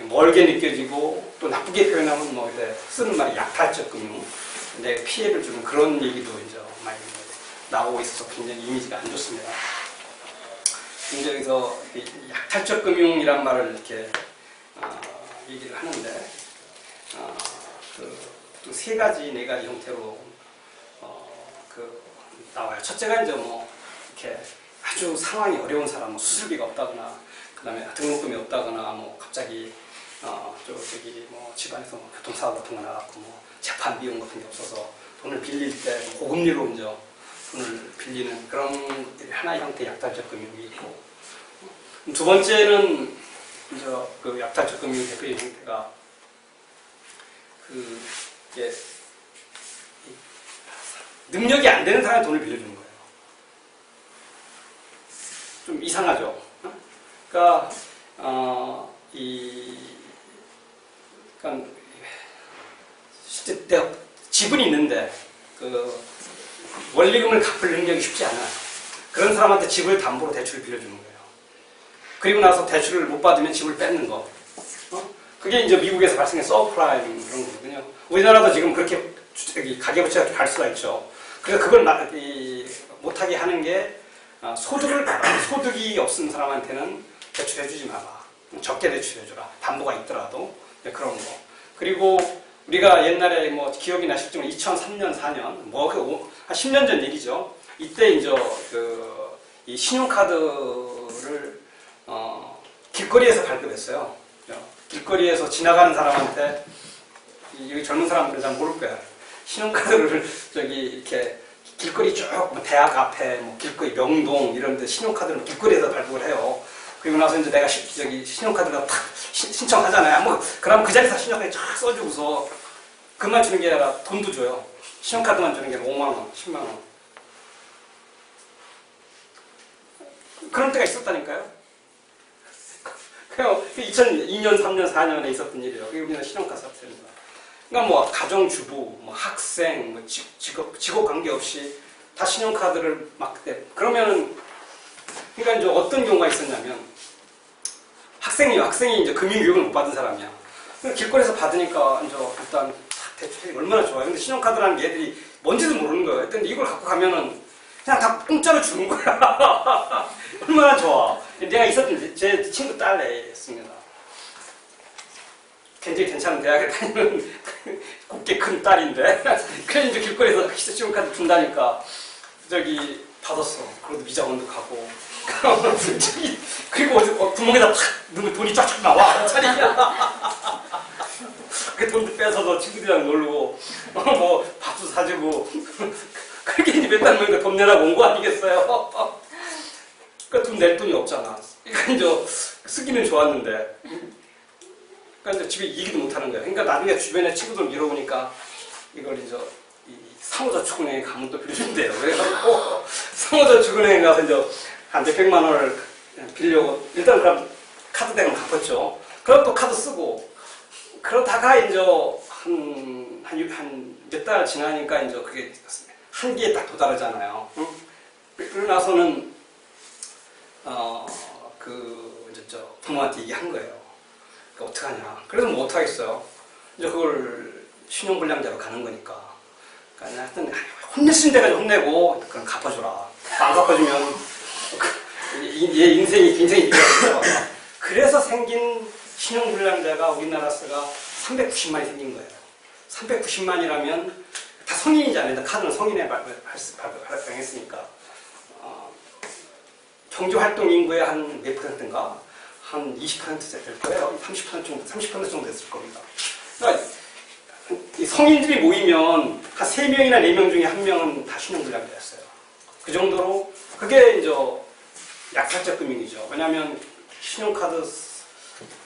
멀게 느껴지고 또 나쁘게 표현하면 쓰는 말이 약탈적 금융, 내 피해를 주는 그런 얘기도 많이 나오고 있어서 굉장히 이미지가 안 좋습니다. 여기서 약탈적 금융이란 말을 이렇게 얘기를 하는데 또 세 가지 네 가지 형태로 나와요. 첫째가 이제 뭐 이렇게 아주 상황이 어려운 사람, 뭐 수술비가 없다거나, 그다음에 등록금이 없다거나, 뭐 갑자기 저기 뭐 집안에서 뭐 교통사고 같은 거 나갔고 뭐 재판 비용 같은 게 없어서 돈을 빌릴 때 고금리로 이제 돈을 빌리는 그런 하나의 형태의 약탈적 금융이 있고, 두 번째는 이제 그 약탈적 금융 대표의 형태가 이게 능력이 안 되는 사람의 돈을 빌려주는 거예요. 좀 이상하죠. 그러니까 그러니까 실제 내가 지분이 있는데 그 원리금을 갚을 능력이 쉽지 않아요. 그런 사람한테 집을 담보로 대출을 빌려주는 거예요. 그리고 나서 대출을 못 받으면 집을 뺏는 거. 그게 이제 미국에서 발생한 서브프라임 그런 거거든요. 우리나라도 지금 그렇게 가계부채가 갈 수가 있죠. 그래서 그걸 못하게 하는 게 소득이 없은 사람한테는 대출해주지 마라. 적게 대출해줘라. 담보가 있더라도 그런 거. 그리고 우리가 옛날에 뭐 기억이 나실 정도 2003년, 4년 한 10년 전 일이죠. 이때 이제 이 신용카드를 길거리에서 발급했어요. 길거리에서 지나가는 사람한테 여기 젊은 사람들은 잘 모를 거야. 신용카드를 이렇게 길거리 쭉 대학 앞에 뭐 길거리 명동 이런 데 신용카드를 길거리에서 발급을 해요. 그리고 나서 이제 내가 신용카드가 탁 신청하잖아요. 뭐 그럼 그 자리에서 신용카드 쫙 써주고서 그만 주는 게 아니라 돈도 줘요. 신용카드만 주는 게 5만 원, 10만 원. 그런 때가 있었다니까요. 그냥 2002년, 3년, 4년에 있었던 일이에요. 그게 우리나라 신용카드 사태입니다. 그러니까 뭐 가정주부, 뭐 학생, 뭐 직업 관계없이 다 신용카드를 막 대. 그러면은 그러니까 이제 어떤 경우가 있었냐면 학생이 이제 금융교육을 못 받은 사람이야. 길거리에서 받으니까 이제 일단 대출이 얼마나 좋아요. 근데 신용카드라는 게 애들이 뭔지도 모르는 거예요. 근데 이걸 갖고 가면은 그냥 다 공짜로 주는 거야. 얼마나 좋아. 내가 있었던 제 친구 딸애였습니다. 굉장히 괜찮은 대학에 다니는 곱게 큰 딸인데 그래 이제 길거리에서 신용카드 준다니까 저기 받았어. 그래도 미자원도 가고 그리고 구멍에다 탁 넣으면 돈이 쫙쫙 나와. 차리냐. 그 돈도 뺏어서 친구들이랑 놀고 뭐 밥도 사주고 그렇게 이제 몇 달 모니까 돈 내라고 온 거 아니겠어요? 그러니까 돈 낼 돈이 없잖아. 그러니까 이제 쓰기는 좋았는데 그러니까 이제 집에 얘기도 못 하는 거예요. 그러니까 나중에 주변에 친구들 밀어보니까 이걸 이제 상호저축은행에 가면 또 빌려준대요. 그래갖고 상호저축은행에 가서 이제 한 몇백만 원을 빌려고 일단 그럼 카드 대금 갚았죠. 그럼 또 카드 쓰고 그러다가 이제 한 몇 달 지나니까 이제 그게 한계에 딱 도달하잖아요. 응? 그러고 나서는 이제 부모한테 얘기한 거예요. 그러니까 어떡하냐. 그래서 뭐 어떡하겠어요. 이제 그걸 신용불량자로 가는 거니까. 그러니까 하여튼 혼냈으면 돼가지고 혼내고 그럼 갚아줘라. 안 갚아주면 얘 인생이 굉장히 미워져요. 그래서 생긴 신용불량자가 우리나라 수가 390만이 생긴 거예요. 390만이라면 다 성인이잖아요. 카드는 성인에 발행했으니까. 경제활동 인구의 한 몇 %인가? 한 20% 될 거예요. 30% 정도 됐을 겁니다. 그러니까 성인들이 모이면 한 3명이나 4명 중에 1명은 다 신용불량자였어요. 그 정도로 그게 이제 약탈적 금융이죠. 왜냐하면 신용카드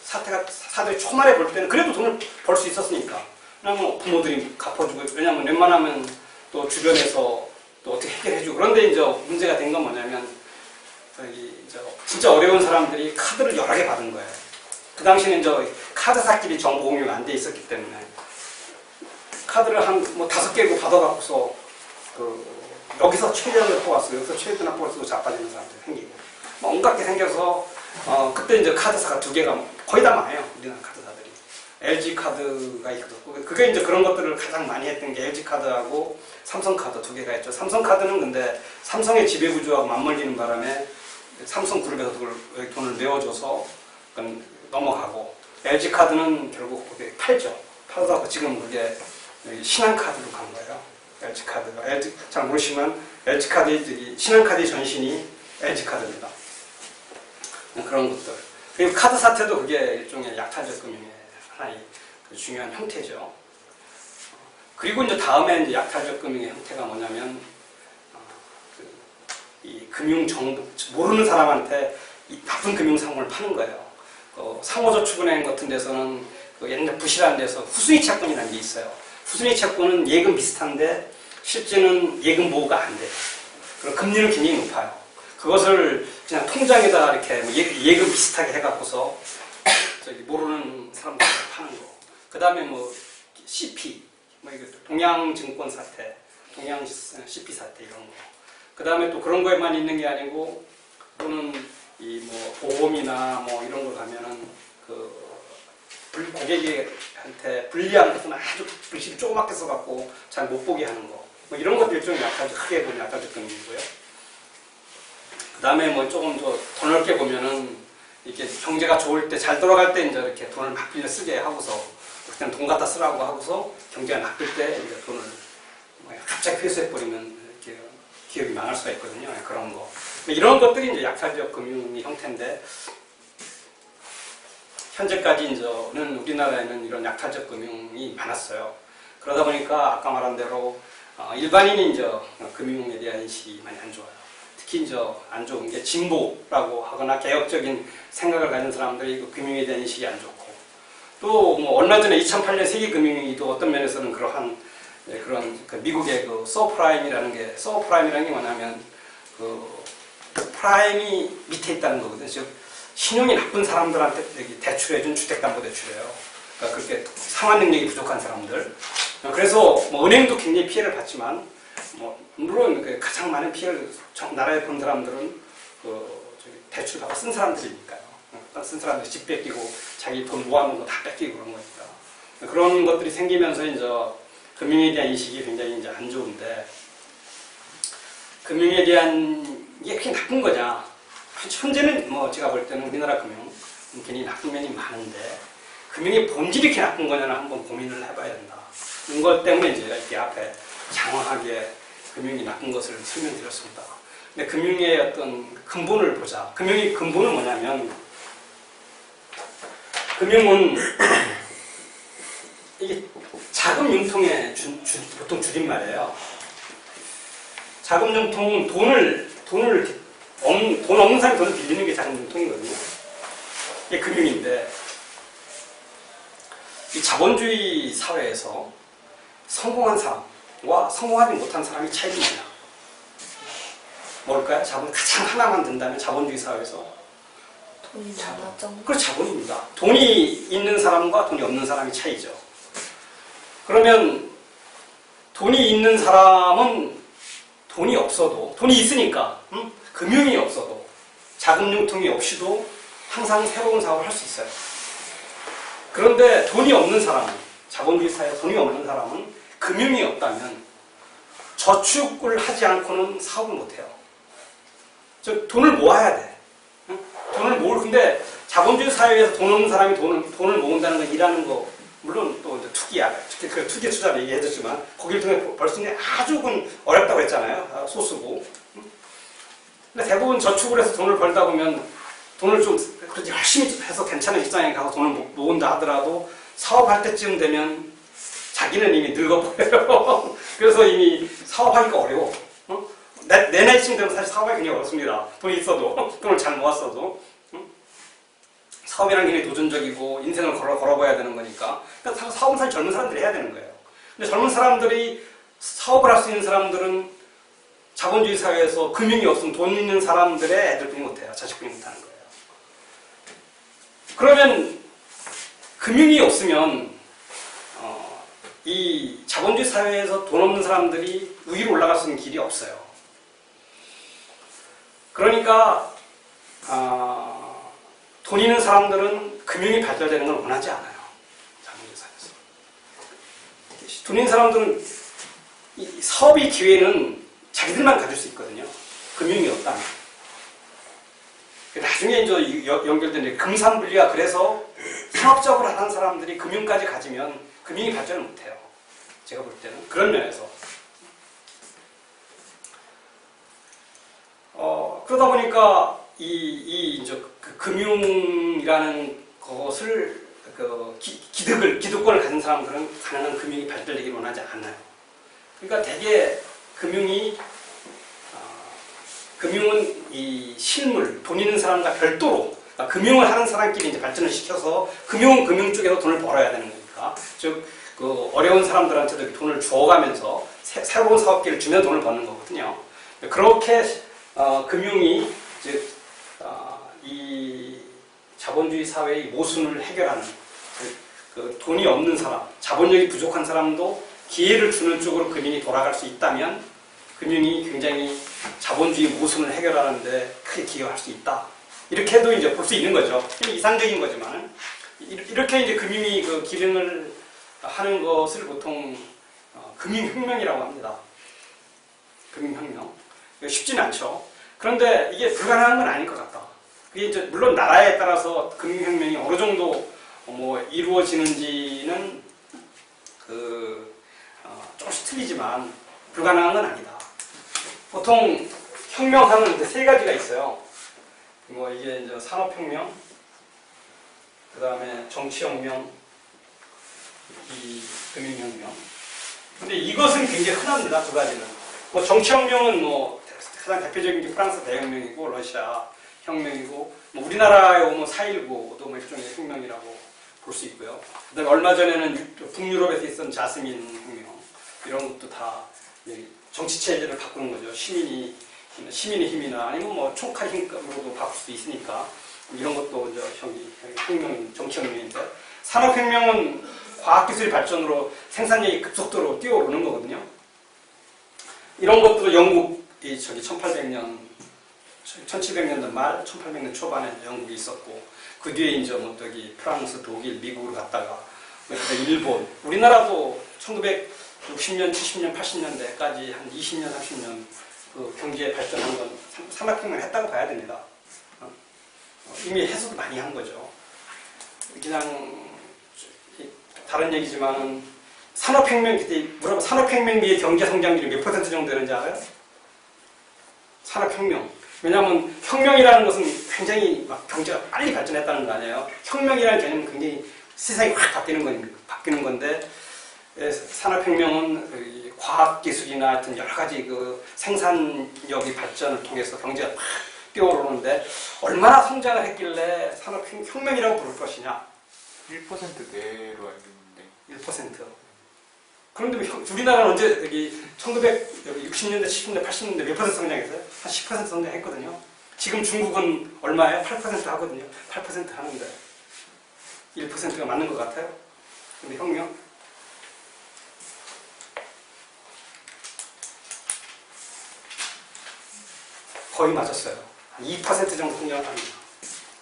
사들이 초말에 볼 때는 그래도 돈을 벌 수 있었으니까. 왜냐하면 부모들이 갚아주고, 왜냐하면 웬만하면 또 주변에서 또 어떻게 해결해주고. 그런데 이제 문제가 된 건 뭐냐면, 이제 진짜 어려운 사람들이 카드를 여러 개 받은 거예요. 그 당시에는 이제 카드사끼리 정보 공유가 안 돼 있었기 때문에 카드를 한 뭐 5개 받아갖고서 여기서 최대한을 뽑았어요. 여기서 최대한을 뽑아서 자빠지는 사람들이 생기고. 뭐 온갖 게 생겨서 그때 이제 카드사가 2개가 거의 다 망해요. 우리나라 카드사들이. LG 카드가 있고 그게 이제 그런 것들을 가장 많이 했던 게 LG 카드하고 삼성 카드 2개가 있죠. 삼성 카드는 근데 삼성의 지배 구조하고 맞물리는 바람에 삼성 그룹에서 그걸 돈을 메워줘서 넘어가고 LG 카드는 결국 그게 팔죠. 팔아서 지금 그게 신한카드로 간 거예요. LG카드가. 잘 모르시면 LG카드, 신한카드의 전신이 LG카드입니다. 그런 것들. 그리고 카드 사태도 그게 일종의 약탈적 금융의 하나의 중요한 형태죠. 그리고 이제 다음에 이제 약탈적 금융의 형태가 뭐냐면, 이 금융 정보, 모르는 사람한테 이 나쁜 금융 상품을 파는 거예요. 상호저축은행 같은 데서는 옛날 부실한 데서 후순위 채권이라는 게 있어요. 후순위 채권은 예금 비슷한데 실제는 예금 보호가 안 돼요. 그리고 금리는 굉장히 높아요. 그것을 그냥 통장에다가 이렇게 예금 비슷하게 해갖고서 모르는 사람들한테 파는 거. 그 다음에 뭐 CP, 동양증권 사태, 동양 CP 사태 이런 거. 그 다음에 또 그런 거에만 있는 게 아니고 또는 이 뭐 보험이나 뭐 이런 거 가면은 고객한테 불리한 것은 아주 글씨를 조그맣게 써갖고 잘 못 보게 하는 거. 뭐 이런 것들 좀 약간 크게 보면 약탈적 금융이고요. 그 다음에 뭐 조금 더 넓게 보면은 이렇게 경제가 좋을 때 잘 돌아갈 때 이제 이렇게 돈을 막 빌려 쓰게 하고서 그냥 돈 갖다 쓰라고 하고서 경제가 나쁠 때 이제 돈을 갑자기 회수해버리면 이렇게 기업이 망할 수가 있거든요. 그런 거. 이런 것들이 이제 약탈적 금융의 형태인데 현재까지 이제는 우리나라에는 이런 약탈적 금융이 많았어요. 그러다 보니까 아까 말한 대로 일반인이 이제 금융에 대한 인식이 많이 안 좋아요. 특히 이제 안 좋은 게 진보라고 하거나 개혁적인 생각을 가진 사람들이 그 금융에 대한 인식이 안 좋고 또 뭐 얼마 전에 2008년 세계 금융위기도 어떤 면에서는 그러한 그런 미국의 서프라임이라는 게 뭐냐면 프라임이 밑에 있다는 거거든요. 즉 신용이 나쁜 사람들한테 대출해준 주택담보대출이에요. 그러니까 그렇게 상환 능력이 부족한 사람들. 그래서 뭐 은행도 굉장히 피해를 봤지만 물론 가장 많은 피해를 나라에 본 사람들은 대출 받아 쓴 사람들이니까요. 쓴 사람들이 집 뺏기고 자기 돈 모아놓은 거 다 뺏기고 그런 거니까. 그런 것들이 생기면서 이제 금융에 대한 인식이 굉장히 이제 안 좋은데 금융에 대한 이게 그렇게 나쁜 거냐? 현재는 뭐 제가 볼 때는 우리나라 금융 굉장히 나쁜 면이 많은데 금융의 본질이 이렇게 나쁜 거냐는 한번 고민을 해봐야 된다. 이것 때문에 이제 이렇게 앞에 장황하게 금융이 나쁜 것을 설명드렸습니다. 근데 금융의 어떤 근본을 보자. 금융의 근본은 뭐냐면 금융은 이게 자금 융통의 보통 줄임말이에요. 자금 융통은 돈 없는 사람이 돈을 빌리는 게 자금 융통이거든요. 이게 금융인데 이 자본주의 사회에서 성공한 사람과 성공하지 못한 사람이 차이는 뭐냐? 뭘까요? 가장 하나만 든다면 자본주의 사회에서 돈이 많아져. 그렇죠. 자본입니다. 돈이 있는 사람과 돈이 없는 사람이 차이죠. 그러면 돈이 있는 사람은 돈이 없어도 돈이 있으니까 금융이 없어도 자금 융통이 없이도 항상 새로운 사업을 할 수 있어요. 그런데 돈이 없는 사람은 자본주의 사회에 돈이 없는 사람은 금융이 없다면 저축을 하지 않고는 사업을 못해요. 돈을 모아야 돼. 근데 자본주의 사회에서 돈 없는 사람이 돈을 모은다는 건 일하는 거, 물론 또 이제 투기야. 그 투기 투자를 얘기해줬지만, 거기를 통해 벌 수 있는 아주 어렵다고 했잖아요. 소수고. 근데 대부분 저축을 해서 돈을 벌다 보면 돈을 좀 그렇게 열심히 해서 괜찮은 직장에 가서 돈을 모은다 하더라도 사업할 때쯤 되면 자기는 이미 늙어버려요. 그래서 이미 사업하기가 어려워. 내 나이쯤 되면 사실 사업하기 굉장히 어렵습니다. 돈이 있어도, 돈을 잘 모았어도. 사업이라는 게 굉장히 도전적이고 인생을 걸어봐야 되는 거니까. 그러니까 사업은 사실 젊은 사람들이 해야 되는 거예요. 근데 젊은 사람들이 사업을 할 수 있는 사람들은 자본주의 사회에서 금융이 없으면 돈 있는 사람들의 애들뿐이 못해요. 자식뿐이 못하는 거예요. 그러면 금융이 없으면 이 자본주의 사회에서 돈 없는 사람들이 위로 올라갈 수 있는 길이 없어요. 그러니까 돈 있는 사람들은 금융이 발달되는 걸 원하지 않아요. 자본주의 사회에서. 돈 있는 사람들은 이 사업의 기회는 자기들만 가질 수 있거든요. 금융이 없다면. 나중에 이제 연결된 금산분리가 그래서 상업적으로 하는 사람들이 금융까지 가지면 금융이 발전을 못해요. 제가 볼 때는 그런 면에서 그러다 보니까 이제 그 금융이라는 것을 기득권을 가진 사람들은 가능한 금융이 발달되길 원하지 않아요. 그러니까 대개 금융은 이 실물, 돈 있는 사람과 별도로 그러니까 금융을 하는 사람끼리 이제 발전을 시켜서 금융은 금융 쪽에서 돈을 벌어야 되는 거니까 즉 그 어려운 사람들한테도 돈을 주어가면서 새로운 사업기를 주면 돈을 버는 거거든요. 그렇게 금융이 즉 이 자본주의 사회의 모순을 해결하는 그 돈이 없는 사람, 자본력이 부족한 사람도 기회를 주는 쪽으로 금융이 돌아갈 수 있다면 금융이 굉장히 자본주의 모순을 해결하는데 크게 기여할 수 있다. 이렇게도 이제 볼 수 있는 거죠. 이상적인 거지만 이렇게 이제 금융이 그 기능을 하는 것을 보통 금융혁명이라고 합니다. 금융혁명. 쉽지는 않죠. 그런데 이게 불가능한 건 아닐 것 같다. 그게 이제 물론 나라에 따라서 금융혁명이 어느 정도 뭐 이루어지는지는 조금씩 틀리지만 불가능한 건 아니다. 보통 혁명하면 이제 세 가지가 있어요. 뭐 이게 이제 산업혁명, 그 다음에 정치혁명, 이 금융혁명. 근데 이것은 굉장히 흔합니다. 두 가지는. 뭐 정치혁명은 뭐 가장 대표적인 게 프랑스 대혁명이고 러시아 혁명이고 뭐 우리나라에 오면 4.19도 뭐 일종의 혁명이라고 볼 수 있고요. 그다음에 얼마 전에는 북유럽에서 있었던 자스민 혁명 이런 것도 다 정치 체제를 바꾸는 거죠. 시민의 힘이나 아니면 뭐 총칼 힘으로도 바꿀 수 있으니까 이런 것도 혁명, 정치혁명인데 산업혁명은 과학기술의 발전으로 생산력이 급속도로 뛰어오르는 거거든요. 이런 것도 영국이 1800년, 1700년대 말, 1800년 초반에 영국이 있었고 그 뒤에 이제 뭐 저기 프랑스, 독일, 미국으로 갔다가 일본, 우리나라도 1960년, 70년, 80년대까지 한 20년, 30년 그 경제 발전한 건 산업혁명을 했다고 봐야 됩니다. 이미 해석도 많이 한 거죠. 그냥 다른 얘기지만은 산업혁명 그때 물어봐 산업혁명 뒤에 경제 성장률이 몇 % 정도 되는지 알아요? 산업혁명. 왜냐하면 혁명이라는 것은 굉장히 막 경제가 빨리 발전했다는 거 아니에요. 혁명이라는 개념은 굉장히 세상이 확 바뀌는 건데 산업혁명은 과학기술이나 하여튼 여러 가지 그 생산력의 발전을 통해서 경제가 팍 뛰어오르는데 얼마나 성장을 했길래 산업혁명이라고 부를 것이냐? 1%대로 알고 있는데 1%. 그런데 우리나라는 언제 여기 1960년대, 70년대, 80년대 몇 % 성장했어요? 한 10% 성장했거든요. 지금 중국은 얼마예요? 8% 하거든요. 8% 하는데 1%가 맞는 것 같아요. 근데 혁명? 거의 맞았어요. 한 2% 정도 성장합니다.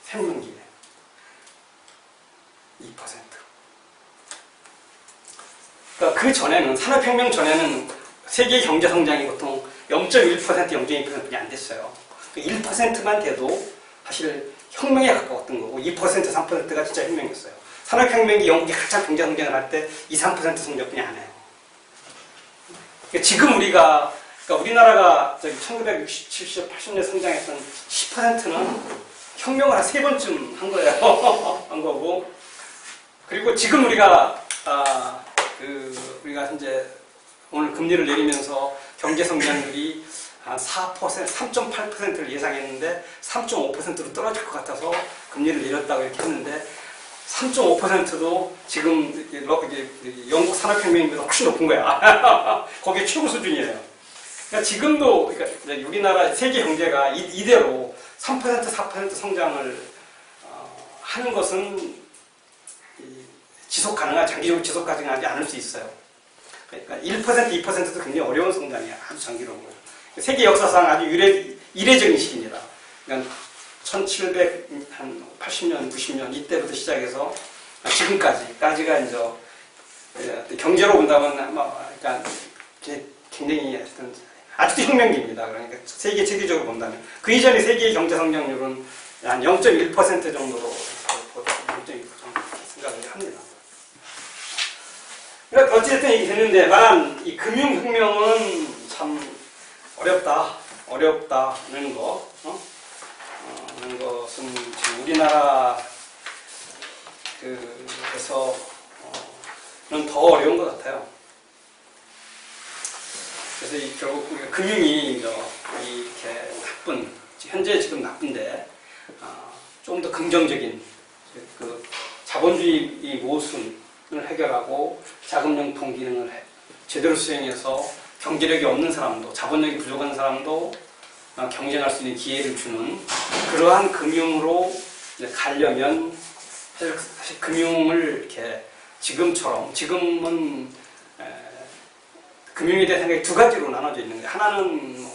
생명기에 2%. 그러니까 그 전에는 산업혁명 전에는 세계 경제 성장이 보통 0.1%, 0.2%뿐이 안 됐어요. 그 1%만 돼도 사실 혁명에 가까웠던 거고 2%, 3%가 진짜 혁명이었어요. 산업혁명이 영국이 한참 경제 성장을 할 때 2, 3% 성장뿐이 안 해요. 그러니까 지금 그러니까 우리나라가 1960, 70, 80년 성장했던 10%는 혁명을 한 3번쯤 한 거예요. 한 거고. 그리고 지금 우리가 이제 오늘 금리를 내리면서 경제 성장률이 한 4%, 3.8%를 예상했는데 3.5%로 떨어질 것 같아서 금리를 내렸다고 이렇게 했는데 3.5%도 지금 영국 산업혁명보다 훨씬 높은 거야. 거기에 최고 수준이에요. 그러니까 지금도 그러니까 우리나라 세계 경제가 이대로 3%, 4% 성장을 하는 것은 장기적으로 지속 가능하지 않을 수 있어요. 그러니까 1%, 2%도 굉장히 어려운 성장이야. 아주 장기적으로. 세계 역사상 아주 이례적인 시기입니다. 그러니까 1780년, 90년 이때부터 시작해서 지금까지가 이제 경제로 본다면 그러니까 굉장히 아직도 혁명기입니다. 그러니까 세계 체계적으로 본다면 그 이전에 세계의 경제 성장률은 한 0.1% 정도로 0.1% 정도 생각을 합니다. 그러니까 어찌됐든 얘기 됐는데 말한 이 금융혁명은 참 어렵다는 거. 하는 것은 지금 우리나라 그에서는 더 어려운 것 같아요. 그래서 결국 우리가 금융이 이렇게 현재 지금 나쁜데 좀 더 긍정적인 그 자본주의 이 모순을 해결하고 자금융통 기능을 제대로 수행해서 경제력이 없는 사람도 자본력이 부족한 사람도 경쟁할 수 있는 기회를 주는 그러한 금융으로 가려면 사실 금융을 이렇게 지금은 금융에 대한 생각이 두 가지로 나눠져 있는데 하나는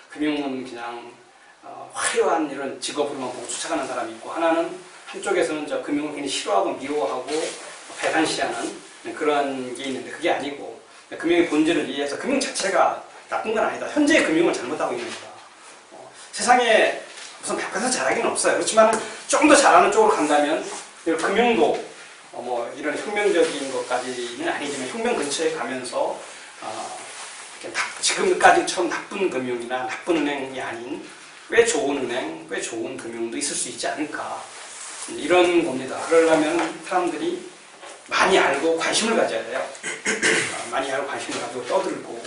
금융은 그냥 화려한 이런 직업으로만 보고 쫓아가는 사람이 있고 하나는 한쪽에서는 저 금융을 굉장히 싫어하고 미워하고 배관시하는 그러한 게 있는데 그게 아니고 금융의 본질을 이해해서 금융 자체가 나쁜 건 아니다. 현재의 금융을 잘못하고 있는 거다. 세상에 무슨 100% 잘하기는 없어요. 그렇지만 좀 더 잘하는 쪽으로 간다면 금융도 이런 혁명적인 것까지는 아니지만 혁명 근처에 가면서 지금까지처럼 나쁜 금융이나 나쁜 은행이 아닌 꽤 좋은 은행, 꽤 좋은 금융도 있을 수 있지 않을까 이런 겁니다. 그러려면 사람들이 많이 알고 관심을 가져야 돼요. 많이 알고 관심을 가지고 떠들고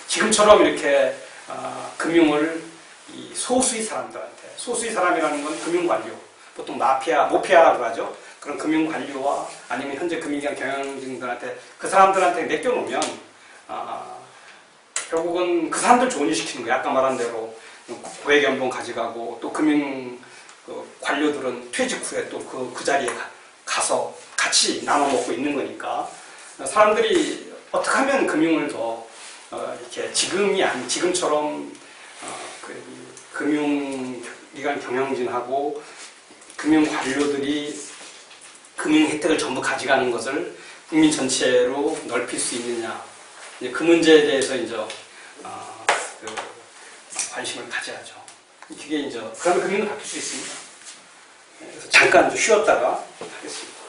지금처럼 이렇게 금융을 이 소수의 사람이라는 건 금융관료, 보통 모피아라고 하죠. 그런 금융관료와 아니면 현재 금융기관 경영진들한테 그 사람들한테 맡겨놓으면 결국은 그 사람들 좋은 일 시키는 거예요. 아까 말한 대로 고액 연봉 가져가고 또 금융 관료들은 퇴직 후에 또 그 자리에 가서 같이 나눠 먹고 있는 거니까 사람들이 어떻게 하면 금융을 더 이렇게 지금처럼 금융기관 경영진하고 금융 관료들이 금융 혜택을 전부 가져가는 것을 국민 전체로 넓힐 수 있느냐 그 문제에 대해서 관심을 가져야죠. 그게 그러면 금융도 바뀔 수 있습니다. 그래서 잠깐 쉬었다가 하겠습니다.